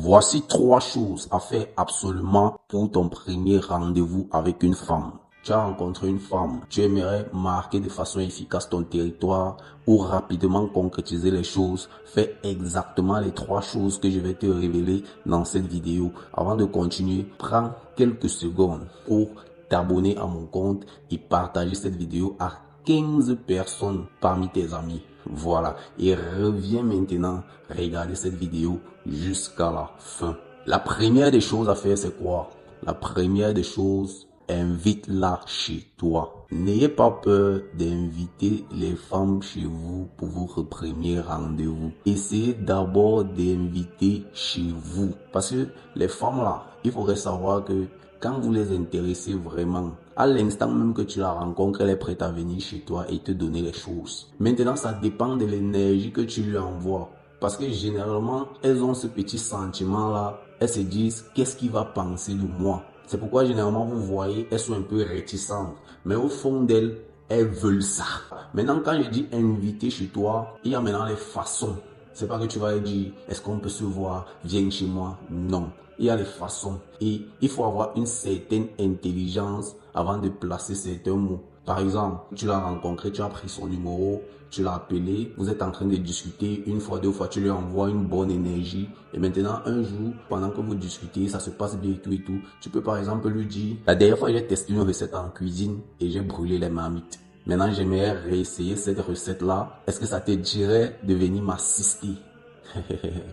Voici 3 choses à faire absolument pour ton premier rendez-vous avec une femme. Tu as rencontré une femme, tu aimerais marquer de façon efficace ton territoire ou rapidement concrétiser les choses. Fais exactement les 3 choses que je vais te révéler dans cette vidéo. Avant de continuer, prends quelques secondes pour t'abonner à mon compte et partager cette vidéo à 15 personnes parmi tes amis. Voilà. Et reviens maintenant regarder cette vidéo jusqu'à la fin. La première des choses à faire, c'est quoi? La première des choses, invite-la chez toi. N'ayez pas peur d'inviter les femmes chez vous pour votre premier rendez-vous. Essayez d'abord d'inviter chez vous. Parce que les femmes là, il faudrait savoir que quand vous les intéressez vraiment, à l'instant même que tu la rencontres, elle est prête à venir chez toi et te donner les choses. Maintenant, ça dépend de l'énergie que tu lui envoies. Parce que généralement, elles ont ce petit sentiment-là. Elles se disent, qu'est-ce qu'il va penser de moi? C'est pourquoi généralement, vous voyez, elles sont un peu réticentes. Mais au fond d'elles, elles veulent ça. Maintenant, quand je dis inviter chez toi, il y a maintenant les façons. C'est pas que tu vas lui dire, est-ce qu'on peut se voir? Viens chez moi. Non. Il y a les façons. Et il faut avoir une certaine intelligence avant de placer certains mots. Par exemple, tu l'as rencontré, tu as pris son numéro, tu l'as appelé, vous êtes en train de discuter, une fois, deux fois, tu lui envoies une bonne énergie. Et maintenant, un jour, pendant que vous discutez, ça se passe bien et tout et tout. Tu peux par exemple lui dire, la dernière fois, j'ai testé une recette en cuisine et j'ai brûlé les marmites. Maintenant, j'aimerais réessayer cette recette-là. Est-ce que ça te dirait de venir m'assister?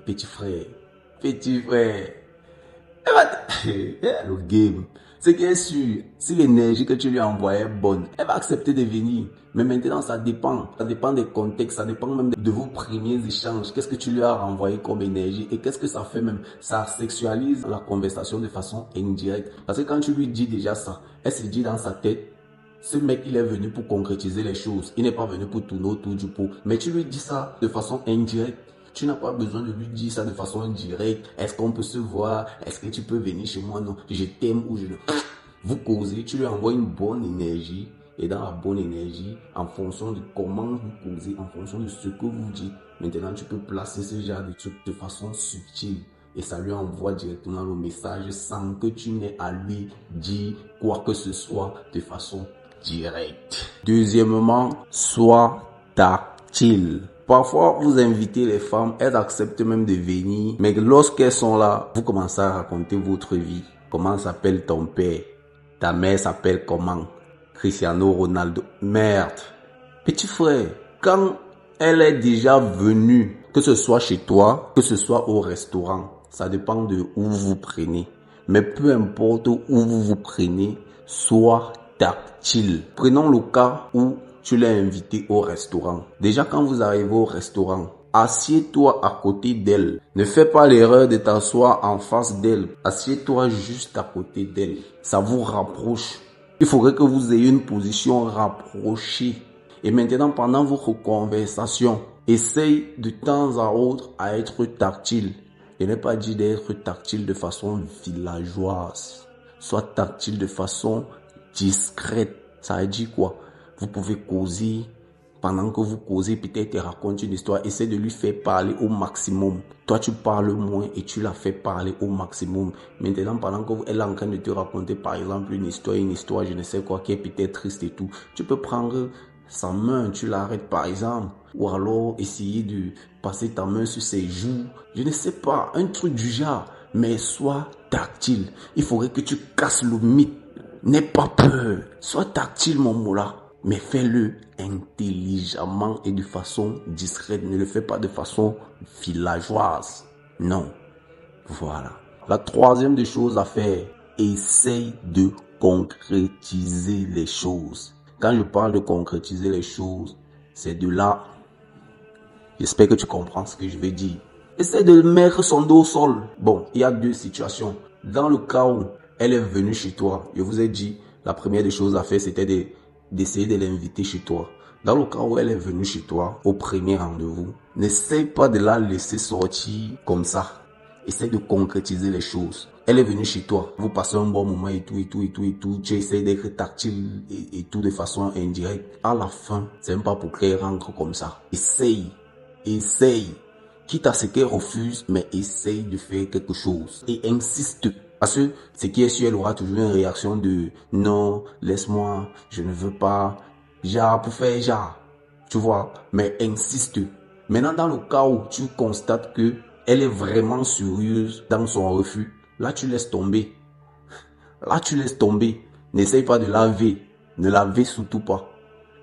Petit frère, petit frère. Le game. Ce qui est sûr, si l'énergie que tu lui envoies est bonne, elle va accepter de venir. Mais maintenant, ça dépend. Ça dépend des contextes, ça dépend même de vos premiers échanges. Qu'est-ce que tu lui as renvoyé comme énergie et qu'est-ce que ça fait même? Ça sexualise la conversation de façon indirecte. Parce que quand tu lui dis déjà ça, elle se dit dans sa tête, ce mec, il est venu pour concrétiser les choses. Il n'est pas venu pour tourner autour du pot. Mais tu lui dis ça de façon indirecte. Tu n'as pas besoin de lui dire ça de façon directe. Est-ce qu'on peut se voir? Est-ce que tu peux venir chez moi? Non, je t'aime ou je ne... Vous causez, tu lui envoies une bonne énergie. Et dans la bonne énergie, en fonction de comment vous causez, en fonction de ce que vous dites, maintenant tu peux placer ce genre de trucs de façon subtile. Et ça lui envoie directement le message sans que tu n'aies à lui dire quoi que ce soit de façon directe. Deuxièmement, sois tactile. Parfois, vous invitez les femmes, elles acceptent même de venir, mais lorsqu'elles sont là, vous commencez à raconter votre vie. Comment s'appelle ton père? Ta mère s'appelle comment? Cristiano Ronaldo. Merde. Petit frère, quand elle est déjà venue, que ce soit chez toi, que ce soit au restaurant, ça dépend de où vous prenez. Mais peu importe où vous prenez, sois tactile. Prenons le cas où tu l'as invité au restaurant. Déjà, quand vous arrivez au restaurant, assieds-toi à côté d'elle. Ne fais pas l'erreur de t'asseoir en face d'elle. Assieds-toi juste à côté d'elle. Ça vous rapproche. Il faudrait que vous ayez une position rapprochée. Et maintenant, pendant votre conversation, essaye de temps à autre à être tactile. Je n'ai pas dit d'être tactile de façon villageoise. Sois tactile de façon discrète. Ça veut dire quoi? Vous pouvez causer. Pendant que vous causez, peut-être raconte une histoire. Essaie de lui faire parler au maximum. Toi, tu parles moins et tu la fais parler au maximum. Maintenant, pendant qu'elle est en train de te raconter, par exemple, une histoire, je ne sais quoi, qui est peut-être triste et tout, tu peux prendre sa main, tu l'arrêtes par exemple. Ou alors essayer de passer ta main sur ses joues. Je ne sais pas, un truc du genre. Mais sois tactile. Il faudrait que tu casses le mythe. N'aie pas peur. Sois tactile, mon moula. Mais fais-le intelligemment et de façon discrète. Ne le fais pas de façon villageoise. Non. Voilà. La troisième des choses à faire, essaye de concrétiser les choses. Quand je parle de concrétiser les choses, c'est de là. J'espère que tu comprends ce que je veux dire. Essaye de mettre son dos au sol. Bon, il y a 2 situations. Dans le cas où elle est venue chez toi, je vous ai dit, la première des choses à faire, c'était d'essayer de l'inviter chez toi. Dans le cas où elle est venue chez toi, au premier rendez-vous, n'essaye pas de la laisser sortir comme ça. Essaye de concrétiser les choses. Elle est venue chez toi, vous passez un bon moment et tout. Tu essaies d'être tactile et tout de façon indirecte. À la fin, c'est même pas pour qu'elle rentre comme ça. Essaye. Quitte à ce qu'elle refuse, mais essaye de faire quelque chose. Et insiste. Parce que ce qui est sûr, elle aura toujours une réaction de non, laisse-moi, je ne veux pas. Genre, pour faire genre. Tu vois, mais insiste. Maintenant, dans le cas où tu constates que elle est vraiment sérieuse dans son refus, là, tu laisses tomber. Là, tu laisses tomber. N'essaye pas de laver. Ne lavez surtout pas.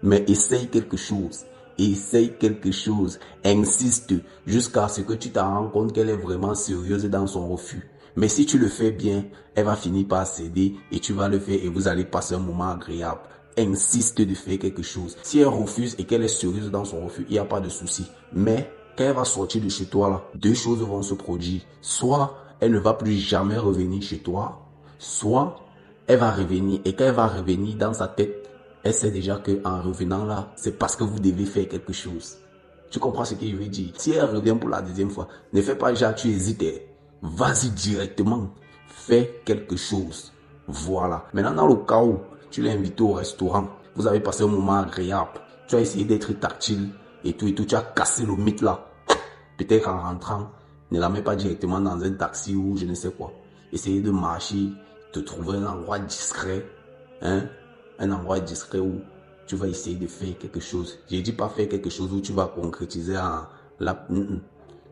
Mais essaye quelque chose. Essaye quelque chose. Insiste jusqu'à ce que tu te rends compte qu'elle est vraiment sérieuse dans son refus. Mais si tu le fais bien, elle va finir par céder et tu vas le faire et vous allez passer un moment agréable. Insiste de faire quelque chose. Si elle refuse et qu'elle est sérieuse dans son refus, il n'y a pas de souci. Mais quand elle va sortir de chez toi, là, deux choses vont se produire. Soit elle ne va plus jamais revenir chez toi, soit elle va revenir et quand elle va revenir dans sa tête, elle sait déjà que en revenant là, c'est parce que vous devez faire quelque chose. Tu comprends ce que je veux dire? Si elle revient pour la deuxième fois, ne fais pas genre tu hésites. Vas-y directement. Fais quelque chose. Voilà. Maintenant, dans le cas où tu l'as invité au restaurant, vous avez passé un moment agréable, tu as essayé d'être tactile et tout, tu as cassé le mythe là. Peut-être en rentrant, ne la mets pas directement dans un taxi ou je ne sais quoi. Essayez de marcher, de trouver un endroit discret, hein, un endroit discret où tu vas essayer de faire quelque chose. Je ne dis pas faire quelque chose où tu vas concrétiser en la...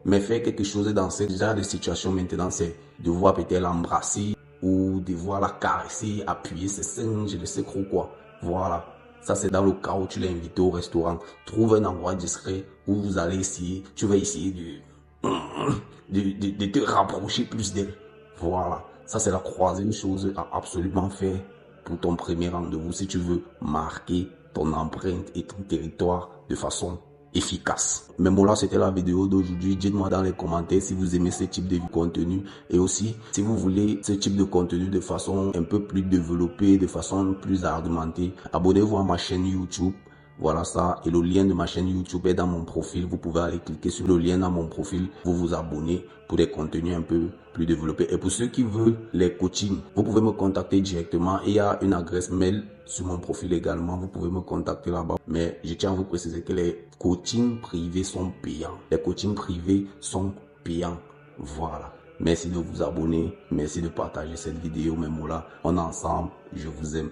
Mais faire quelque chose dans ce genre de situation maintenant, c'est de voir peut-être l'embrasser ou de voir la caresser, appuyer ses seins, je ne sais trop quoi. Voilà. Ça, c'est dans le cas où tu l'as invité au restaurant. Trouve un endroit discret où vous allez essayer, tu vas essayer de te rapprocher plus d'elle. Voilà. Ça, c'est la troisième chose à absolument faire pour ton premier rendez-vous si tu veux marquer ton empreinte et ton territoire de façon efficace. Mais bon, là, c'était la vidéo d'aujourd'hui. Dites-moi dans les commentaires si vous aimez ce type de contenu et aussi si vous voulez ce type de contenu de façon un peu plus développée, de façon plus argumentée. Abonnez-vous à ma chaîne YouTube. Voilà ça. Et le lien de ma chaîne YouTube est dans mon profil. Vous pouvez aller cliquer sur le lien dans mon profil. Vous vous abonnez pour des contenus un peu plus développés. Et pour ceux qui veulent les coachings, vous pouvez me contacter directement. Il y a une adresse mail sur mon profil également. Vous pouvez me contacter là-bas. Mais je tiens à vous préciser que les coachings privés sont payants. Les coachings privés sont payants. Voilà. Merci de vous abonner. Merci de partager cette vidéo. Même là, on est ensemble. Je vous aime.